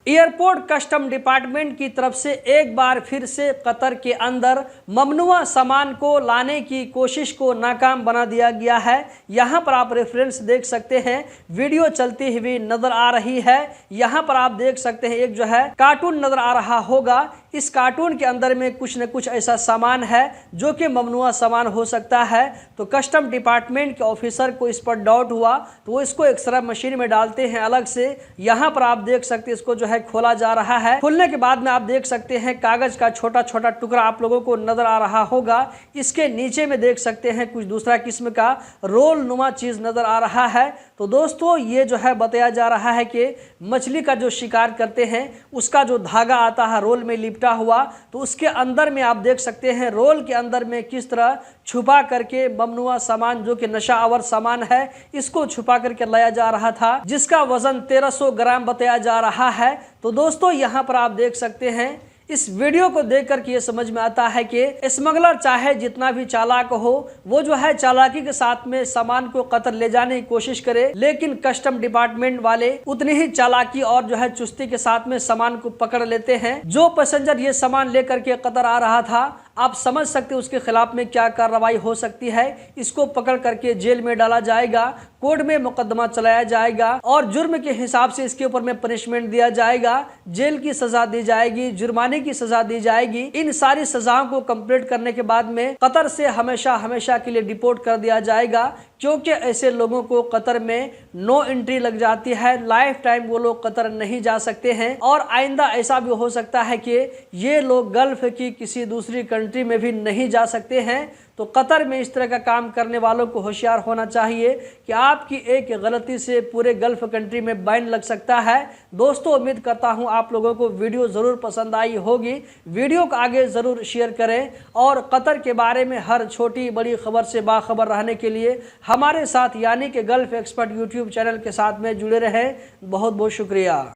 Airport custom department की तरफ से एक बार फिर से कतर के अंदर ममनुआ सामान को लाने की कोशिश को नाकाम बना दिया गया है। यहाँ पर आप रेफरेंस देख सकते हैं, वीडियो चलती हुई नजर आ रही है। यहाँ पर आप देख सकते हैं एक जो है कार्टून नजर आ रहा होगा। इस कार्टून के अंदर में कुछ न कुछ ऐसा सामान है जो कि ममनुआ सामान हो सकता है। तो कस्टम डिपार्टमेंट के ऑफिसर को इस पर डाउट हुआ तो वो इसको एक्सरे मशीन में डालते हैं अलग से। यहाँ पर आप देख सकते हैं इसको जो है खोला जा रहा है। खोलने के बाद में आप देख सकते हैं कागज का छोटा छोटा टुकड़ा आप लोगों को नजर आ रहा होगा। इसके नीचे में देख सकते हैं कुछ दूसरा किस्म का रोल नुमा चीज नजर आ रहा है। तो दोस्तों ये जो है बताया जा रहा है कि मछली का जो शिकार करते हैं उसका जो धागा आता है रोल में लिपटा हुआ, तो उसके अंदर में आप देख सकते हैं रोल के अंदर में किस तरह छुपा करके ममनुआ सामान जो कि नशा आवर सामान है इसको छुपा करके लाया जा रहा था, जिसका वजन 1300 ग्राम बताया जा रहा है। तो दोस्तों यहाँ पर आप देख सकते हैं इस वीडियो को देख करके ये समझ में आता है कि स्मगलर चाहे जितना भी चालाक हो वो जो है चालाकी के साथ में सामान को कतर ले जाने की कोशिश करे, लेकिन कस्टम डिपार्टमेंट वाले उतनी ही चालाकी और जो है चुस्ती के साथ में सामान को पकड़ लेते हैं। जो पैसेंजर ये सामान लेकर के कतर आ रहा था, आप समझ सकते हैं उसके खिलाफ में क्या कार्रवाई हो सकती है। इसको पकड़ करके जेल में डाला जाएगा, कोर्ट में मुकदमा चलाया जाएगा और जुर्म के हिसाब से इसके ऊपर में पनिशमेंट दिया जाएगा, जेल की सजा दी जाएगी, जुर्माने की सजा दी जाएगी। इन सारी सजाओं को कंप्लीट करने के बाद में कतर से हमेशा हमेशा के लिए डिपोर्ट कर दिया जाएगा, क्योंकि ऐसे लोगों को कतर में नो एंट्री लग जाती है। लाइफ टाइम वो लोग कतर नहीं जा सकते हैं और आइंदा ऐसा भी हो सकता है कि ये लोग गल्फ की किसी दूसरी कंट्री में भी नहीं जा सकते हैं। तो कतर में इस तरह का काम करने वालों को होशियार होना चाहिए कि आपकी एक गलती से पूरे गल्फ कंट्री में बैन लग सकता है। दोस्तों उम्मीद करता हूं आप लोगों को वीडियो ज़रूर पसंद आई होगी। वीडियो को आगे ज़रूर शेयर करें और कतर के बारे में हर छोटी बड़ी खबर से बाखबर रहने के लिए हमारे साथ यानी कि गल्फ एक्सपर्ट यूट्यूब चैनल के साथ में जुड़े रहें। बहुत बहुत शुक्रिया।